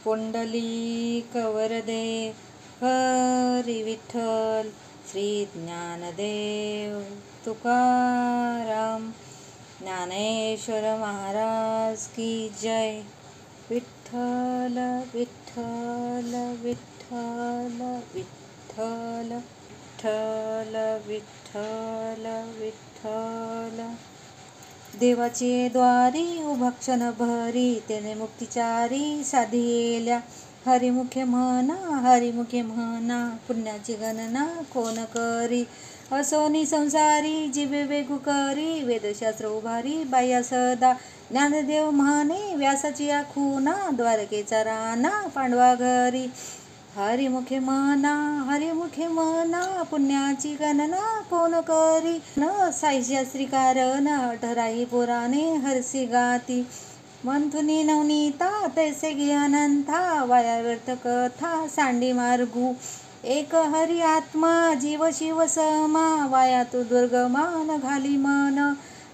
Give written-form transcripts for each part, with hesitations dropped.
पुंडलिक वरदे हरी विठ्ठल श्री ज्ञानदेव तुकाराम ज्ञानेश्वर महाराज की जय। विठ्ठल विठ्ठल विठ्ठल विठ्ठल विठ्ठल विठ्ठल विठ्ठल। देवाचे द्वारी उभा क्षण भरी तेने मुक्तिचारी साधिल्या। हरिमुखे म्हणा पुण्याची गणना कोण करी। असोनी संसारी जिवे वेगू करी वेदशास्त्र उभारी बाया सदा। ज्ञानदेव म्हणे व्यासाची आखुना द्वारकेचा राणा पांडवा घरी। हरिमुखे म्हणा पुण्याची गणना कोण करी। न साईशास्त्री कारण ठराही पुराणे हरसी गाती। मंथुनी नवनीता तैसे घे अनंथा वाया व्यर्थ कथा सांडी मार्गू। एक हरी आत्मा जीव शिव समा वाया तू दुर्गमान घाली मन।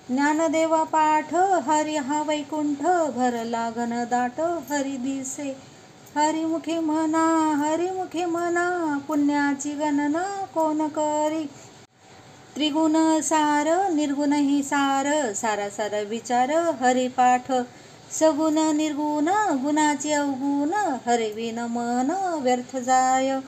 ज्ञानदेवा पाठ हरी हा वैकुंठ भरला घन दाट हरी दिसे। हरिमुखे म्हणा पुण्याची गणना कोण करी। त्रिगुण सार निर्गुणही सार सारा विचार हरिपाठ। सगुण निर्गुण गुणाचे अवगुण हरिविन मन व्यर्थ जाय।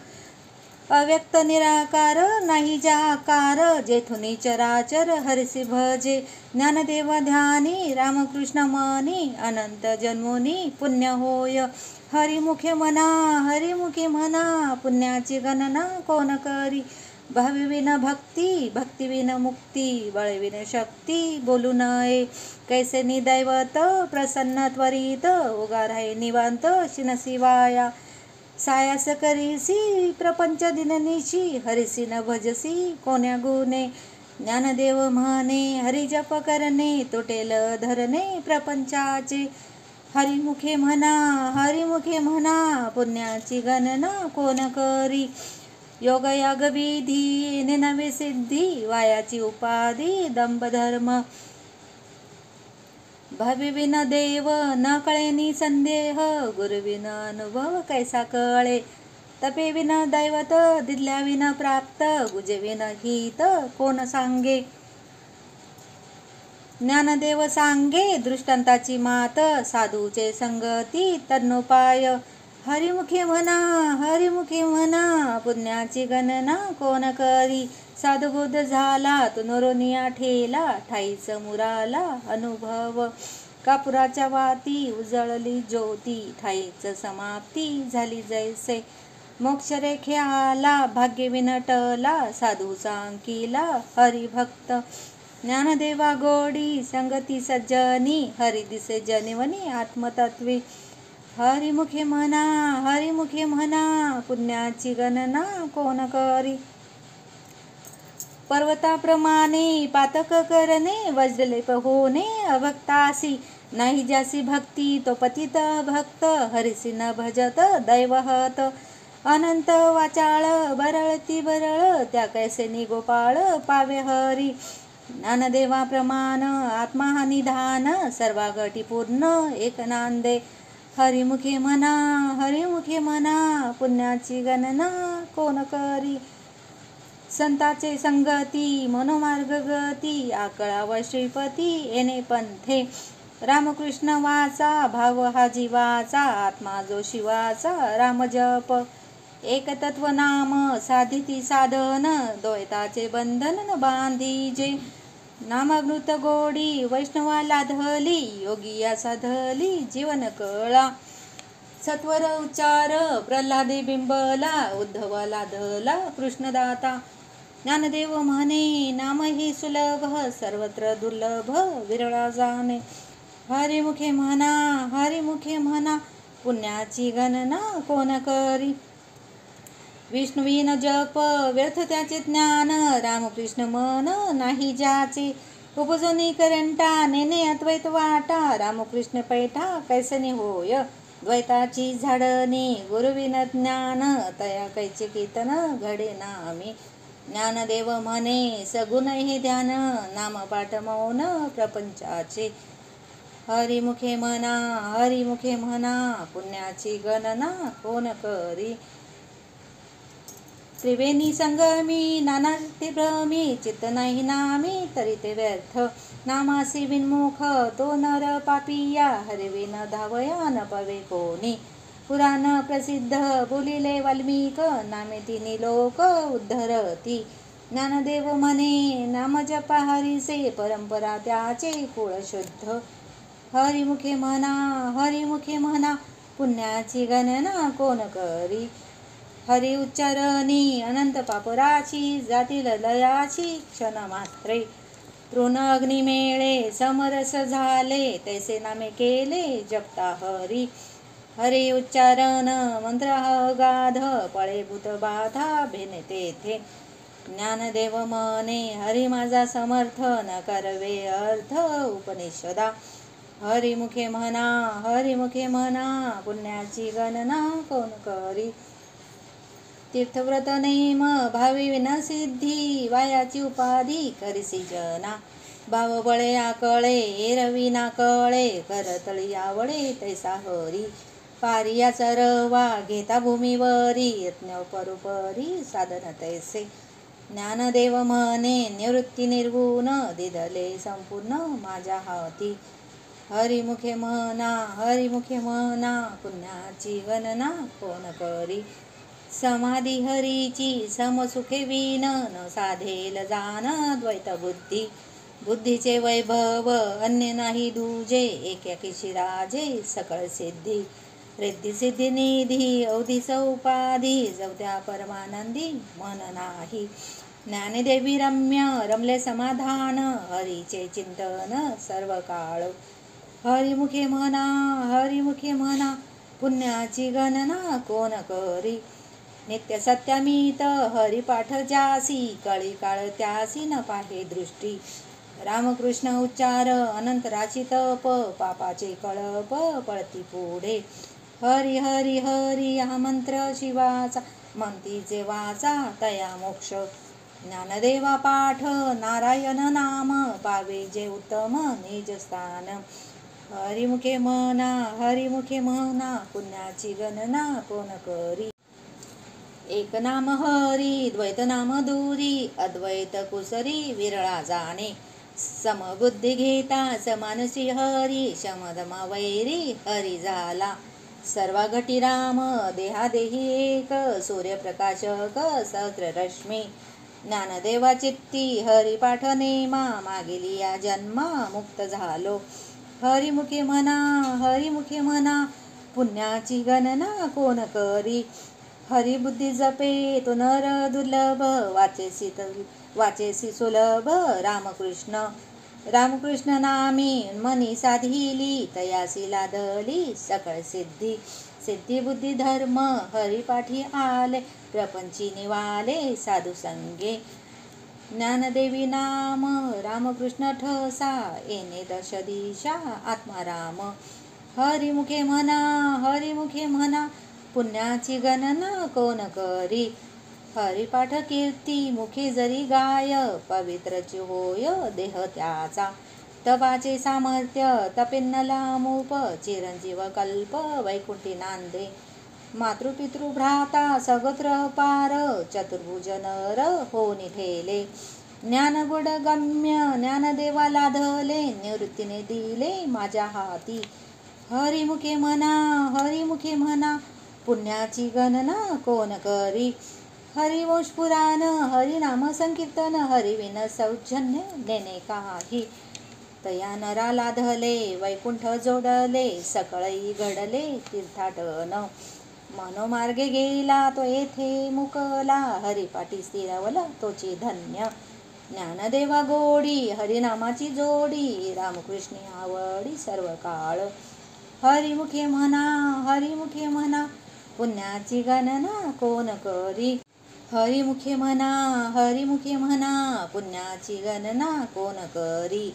अव्यक्त निराकार नाही जाकार जेथुनी चराचर हरिसी भजे। ज्ञानदेवा ध्यानी रामकृष्ण मनी अनंत जन्मोनी पुण्य होय। हरिमुखे म्हणा पुण्याची गणना कोण करी। भाविविन भक्ती भक्तिविन मुक्ती बळविन शक्ती बोलू नये। कैसे निदैवत प्रसन्न त्वरित उगा राहे निवांत शिनशिवाया। सायास करीसी प्रपंच दिननिशी हरिसी न भजसी कोण्या गुणे। ज्ञानदेव म्हणे हरिजप करणे तुटेल धरणे प्रपंचाचे। हरिमुखे म्हणा पुण्याची गणना कोण करी। योग याग विधी नवे सिद्धी वायाची उपाधी दंभ धर्म। भाविविन देव न कळेनी संदेह गुरुविन अनुभव कैसा कळे। तपेविन दैवत दिल्याविन प्राप्त गुजेविन हित कोण सांगे। ज्ञानदेव सांगे दृष्टांताची मात साधूचे संगती तन्नोपाय। हरिमुखे म्हणा पुण्याची गणना कोण करी। साधुबुद्ध झाला तो नरोनिया ठेला ठाईच मुराला अनुभव। कापुराच्या वाती उजळली ज्योती ठाईच समाप्ती झाली जैसे। मोक्षरेखे आला भाग्य विनटला साधूचा अंकिला हरिभक्त। ज्ञानदेवा गोडी संगती सज्जनी हरी दिसे जनिवनी आत्मतत्वे। हरिमुखे म्हणा पुण्याची गणना कोण करी। पर्वताप्रमाणे पातक करणे वज्रलेप होणे अभक्तासी। नाही ज्यासी भक्ती तो पतित भक्त हरिसी न भजत दैवहत। अनंत वाचाळ बरळती बरळ त्या कैसे निगोपाळ पावे हरी। ज्ञानदेवा प्रमाण आत्मा हा निधान सर्वा घटी पूर्ण एक नांदे। हरिमुखे म्हणा पुण्याची गणना कोण करी। संताचे संगती मनोमार्ग गती आकळाव श्रीपती येणे पंथे। रामकृष्ण वाचा भाव हा जीवाचा आत्मा जो शिवाचा रामजप। एक तत्व नाम साधिती साधन द्वैताचे बंधन न बांधीजे। नामामृत गोडी वैष्णवा लाधली योगी या साधली जीवन कळा। सत्वर उच्चार प्रल्हादे बिंबला उद्धवा लाधला कृष्णदाता। ज्ञानदेव म्हणे नाम ही सुलभ सर्वत्र दुर्लभ विरळा जाणे। हरिमुखे म्हणा पुण्याची गणना कोण करी। विष्णुविन जप व्यर्थ त्याचे ज्ञान रामकृष्ण मन नाही ज्याचे। उपजोनी करंटा नेने अद्वैत वाटा रामकृष्ण पैठा कैसने होय। द्वैताची झाडणे गुरुविन ज्ञान तया कैचे कीर्तन घडे नामी। ज्ञानदेव म्हणे सगुण हे ध्यान नामपाठ मौन प्रपंचाचे। हरिमुखे म्हणा, हरिमुखे म्हणा, पुण्याची गणना कोण करी. त्रिवेणी संगमी नानार्थी भ्रमी, चित्त नाही नामी तरी ते व्यर्थ. नामासी विन्मुख तो नर पापिया, हरवे न धावया न पवे कोणी. पुराण प्रसिद्ध बोलिले वाल्मिक, नामे तिनी लोक उद्धरती. ज्ञानदेव म्हणे नाम जपा हरीसे, परंपरा त्याचे कुळ शुद्ध. हरिमुखे म्हणा, हरिमुखे म्हणा, पुण्याची गणना कोण करी. हरी उच्चारणी अनंत पापराची, जातील लयाची क्षण मात्रे. तृण अग्निमेळे समरस झाले, तैसे नामे केले जपता हरी. हरी उच्चारण मंत्र अगाध, पळे भूत बाधा भेने तेथे. ज्ञानदेव म्हणे हरी माझा समर्थ, न करवे अर्थ उपनिषदा. हरिमुखे म्हणा, हरिमुखे म्हणा, पुण्याची गणना कोण करी. तीर्थव्रत नेम भावी विनासिद्धी, वायाची उपाधी करिसी जना. भाव बळे आकळे एरवी ना कळे, करतळी आवळे तैसा हरी. पारियाचा रवा घेता भूमीवरी, यज्ञ परोपरी साधन तैसे. ज्ञानदेव म्हणे निवृत्ती निर्गुण, दिदले संपूर्ण माझ्या हाती. हरिमुखे म्हणा, हरिमुखे म्हणा, पुण्याची गणना कोण करी. समाधी हरीची समसुखे विन, न साधेल जान द्वैत बुद्धी. बुद्धीचे वैभव अन्य नाही दुजे, एकाकीशी राजे सकळ सिद्धी. रिद्धी सिद्धी निधी अवधीस उपाधी, जवत्या परमानंदी मन नाही. ज्ञानदेवी रम्य रमले समाधान, हरीचे चिंतन सर्व काळ. हरिमुखे म्हणा, हरिमुखे म्हणा, पुण्याची गणना कोण करी. नित्य सत्यामित हरिपाठ ज्यासी, कळी काळ त्यासी न पाहे दृष्टी. रामकृष्ण उच्चार अनंतराची तप, पापाचे कळप पळती पुढे. हरी हरी हरी हा मंत्र शिवाचा, म्हणतीचे वाचा तया मोक्ष. ज्ञानदेवा पाठ नारायण नाम, पावे जे उत्तम निज स्थान. हरिमुखे म्हणा, हरिमुखे म्हणा, पुण्याची गणना कोण करी. एक नाम हरी द्वैत नाम दूरी, अद्वैत कुसरी विरळा जाणे. समबुद्धी घेता समानसी हरी, शमदमा वैरी हरी झाला. सर्वा घटी राम देहादेही एक, सूर्यप्रकाशक सहस्ररश्मी. ज्ञानदेवा चित्ती हरिपाठ नेमा, मागेली या जन्मा मुक्त झालो. हरिमुखे म्हणा, हरिमुखे म्हणा, पुण्याची गणना कोण करी. हरिबुद्धी जपे तो नर दुर्लभ, वाचेसी सुलभ रामकृष्ण. रामकृष्ण नामी मनी साधिली, तयासी लादली सकळ सिद्धी. सिद्धी बुद्धी धर्म हरिपाठी आले, प्रपंची निवाले साधू संगे. ज्ञानदेवी नाम रामकृष्ण ठसा, येणे दश दिशा आत्माराम. हरिमुखे म्हणा, हरिमुखे म्हणा, पुण्याची गणना कोण करी. हरिपाठ कीर्ती मुखे जरी गाय, पवित्रची होय देह त्याचा. तपाचे सामर्थ्य तपेन्नला मूप, चिरंजीव कल्प वैकुंठी नांदे. मातृपितृ भ्राता सगोत्र पार, चतुर्भुज नर होनी ठेले. ज्ञानगुड गम्य ज्ञानदेवा लाधले, निवृत्तीने दिले माझ्या हाती. हरिमुखे म्हणा, हरिमुखे म्हणा, पुण्याची गणना कोण करी. हरिवंश पुराण हरिनाम संकीर्तन, हरिविन सौजन्य देणे काही. तया नरा लाधले वैकुंठ जोडले, सकळई घडले तीर्थाटन. मनोमार्गे गेला तो येथे मुकला, हरिपाठी स्थिरवला तोची धन्य. ज्ञानदेवा गोडी हरिनामाची जोडी, रामकृष्णी आवडी सर्व काळ. हरिमुखे म्हणा, हरिमुखे म्हणा, पुण्याची गणना कोण करी. हरिमुखे म्हणा, हरिमुखे म्हणा, पुण्याची गणना कोण करी.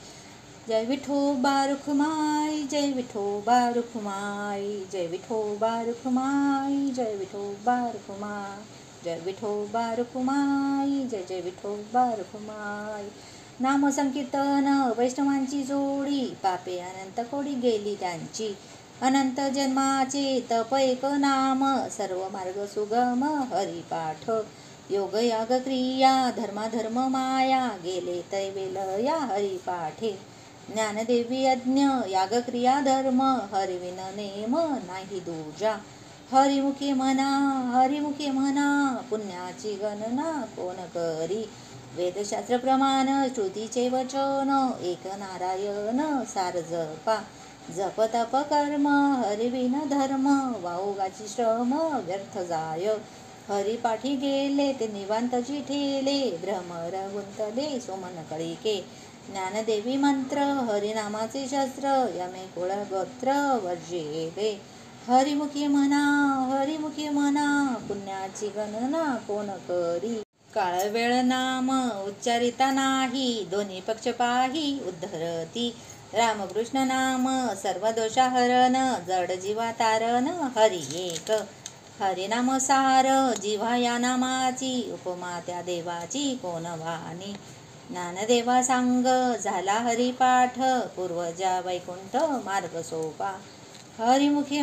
जय विठोबा रुखमाई, जय विठोबा रुखमाई, जय विठोबा रुखमाई, जय विठोबा रुखमाई, जय विठोबा रुखमाई, जय जय विठोबा रुखमाई. नाम संकीर्तन वैष्णवांची जोडी, पापे अनंत कोडी गेली त्यांची. अनंत जन्माचे तप एक नाम, सर्व मार्ग सुगम हरिपाठ. योग याग क्रिया धर्माधर्म माया, गेले तैवेलया हरिपाठे. ज्ञानदेवी यज्ञ याग क्रिया धर्म, हरिविन नेम नाही दूजा. हरिमुखी म्हणा पुण्याची गणना कोण करी. वेदशास्त्र प्रमाण श्रुतीचे वचन, एक नारायण सार जपा. जप तप कर्म हरिविन धर्म, वाऊगाची श्रम व्यर्थ जाय. हरिपाठी गेले ते निवांतची ठेले, भ्रमर गुंतले सोमन कळिके. ज्ञानदेवी मंत्र हरिनामाचे शस्त्र, यमे कुळ गोत्र वर्जिले. हरिमुखी म्हणा पुण्याची गणना कोण करी. काळ वेळ नाम उच्चारिता नाही, दोन्ही पक्ष पाही उद्धरती. रामकृष्ण नाम सर्व दोषाहरण, जड जीवा तारण हरी एक. हरिनाम सार जिव्हा या नामाची, उपमा त्या देवाची कोण वाणी. ज्ञानदेवा सांग झाला हरिपाठ, पूर्वजा वैकुंठ मार्ग सोपा. हरिमुखी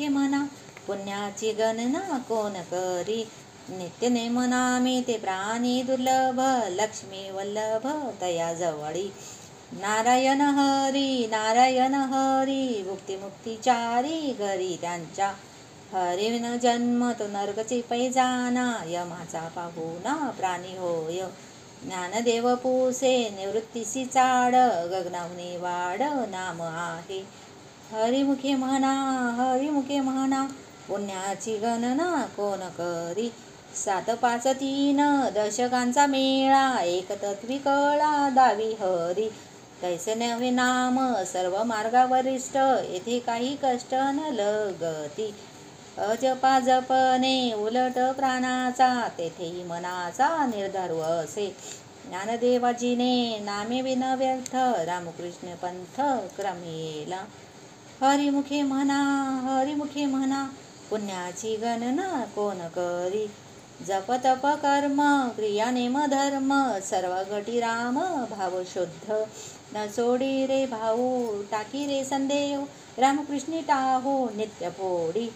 म्हणा पुण्याची गणना कोण करी. नित्य नेम नामी ते प्राणी दुर्लभ, लक्ष्मी वल्लभ तया जवळी. नारायण हरी भुक्ती मुक्तीचारी घरी त्यांच्या. हरिविन जन्म तो नरकची पैजाना, यमाचा पाहुणा प्राणी होय. ज्ञानदेव पुसे निवृत्तीसी चाड, गगनावनी वाड नाम आहे. हरिमुखी म्हणा पुण्याची गणना कोण करी. 7 5 3 दशकांचा मेळा, एक तत्वी कळा दावी हरी. तैसे नवे नाम सर्व मार्गावरिष्ठ, येथे काही कष्ट न लगती. अजपा जपणे उलट प्राणाचा, तेथेही मनाचा निर्धारू असे. ज्ञानदेवाजीने नामे विन व्यर्थ, रामकृष्ण पंथ क्रमेला. हरिमुखी म्हणा पुण्याची गणना कोण करी. जप तप कर्म क्रिया नेम धर्म, सर्व घटी राम भाव शुद्ध. न सोडी रे भाऊ टाकी रे संदेह, रामकृष्णी टाहो नित्य पोडी.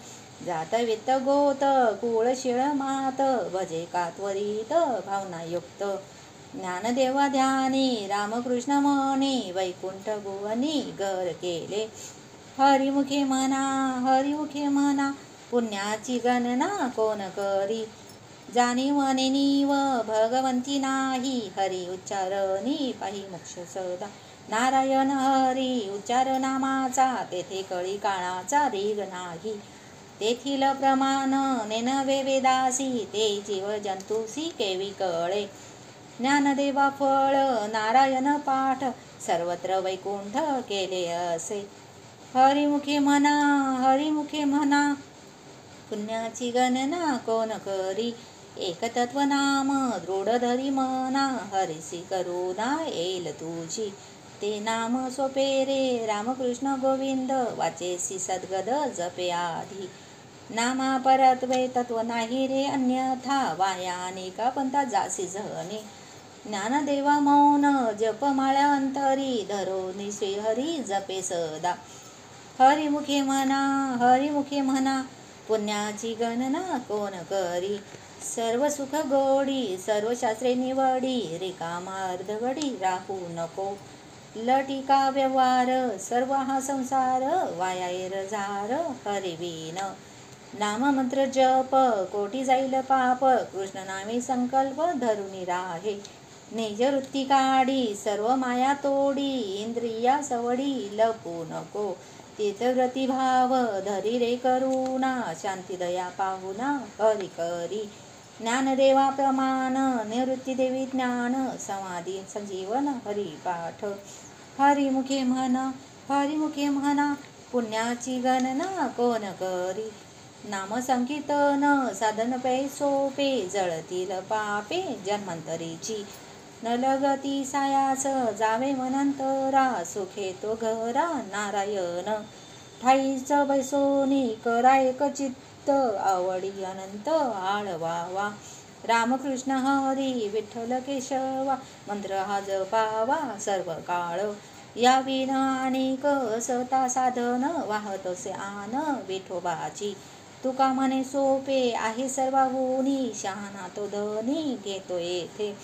जात वित्त गोत कुळ शिळ मात, भजे का त्वरित भावनायुक्त. ज्ञानदेवा ध्यानी रामकृष्ण म्हणे, वैकुंठ भुवनी घर केले. हरिमुखी म्हणा पुण्याची गणना कोण करी. जाणीवने नीव भगवंती नाही, हरी उच्चारणी पाही मोक्ष सदा. नारायण हरी उच्चार नामाचा, तेथे कळी काळाचा रीग नाही. तेथील प्रमाण नेनवे वेदासी, ते जीव जंतुसी केवी कळे. ज्ञानदेवा फळ नारायण पाठ, सर्वत्र वैकुंठ केले असे. हरिमुखी म्हणा पुण्याची गणना कोण करी. एक तत्व नाम दृढ धरी मना, हरिसी करुणा येईल तुझी. ते नाम सोपे रे रामकृष्ण गोविंद, वाचेसी सद्गद जपे आधी. नामा परत्वे तत्व नाही रे अन्यथा, वायाने का पंथा जासी जहने. ज्ञानदेवा मौन जपमाळा अंतरी, धरून श्रीहरी जपे सदा. हरिमुखी म्हणा पुण्याची गणना कोण करी. सर्व सुख गोडी सर्व शास्त्रे निवडी, रिकामा अर्धगडी राहू नको. लटिका व्यवहार सर्व हा संसार, वायाएर झार हरिविन. नाममंत्र जप कोटी जाईल पाप, कृष्ण नामे संकल्प धरुनी राहे. निज वृत्ती काढी सर्व माया तोडी, इंद्रिया सवडी लपू नको. तीर्थव्रती भाव धरी रे करुणा, शांती दया पाहुना हरि करी. ज्ञानदेवा प्रमाण निवृत्ती देवी ज्ञान, समाधी संजीवन हरिपाठ. हरिमुखी म्हणा पुण्याची गणना कोण करी. नाम संकीर्तन साधन पै सोपे, जळतील पापे जन्मांतरीची. न लगती सायास जावे मनंतरा, सुखे तो घरा नारायण. ठाईच बैसोनी करा एक चित्त, आवडी अनंत आळवावा. रामकृष्ण हरी विठ्ठल केशवा मंत्र हा जपावा सर्व काळ. या विना अनेक सता साधन वाहतसे आन विठोबाची. तुका म्हणे सोपे आहे सर्वाहुनी शहाणा तो धनी घेतो येथे.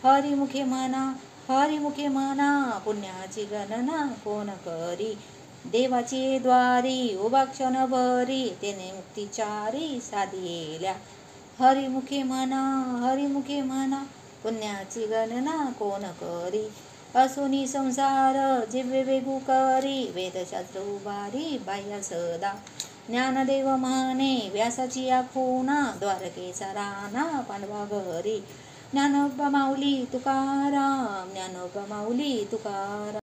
हरिमुखे म्हणा पुण्याची गणना कोण करी. देवाची द्वारी उभा क्षणभरी तेने मुक्तिचारी साधिल्या. हरिमुखे म्हणा पुण्याची गणना कोण करी. असुनी संसार जिव्हे वेगू करी वेदशास्त्र उभारी बाह्य सदा. ज्ञानदेव म्हणे व्यासाची आखुना द्वारकेचा राणा पांडवा घरी. ज्ञानोबा माऊली तुकाराम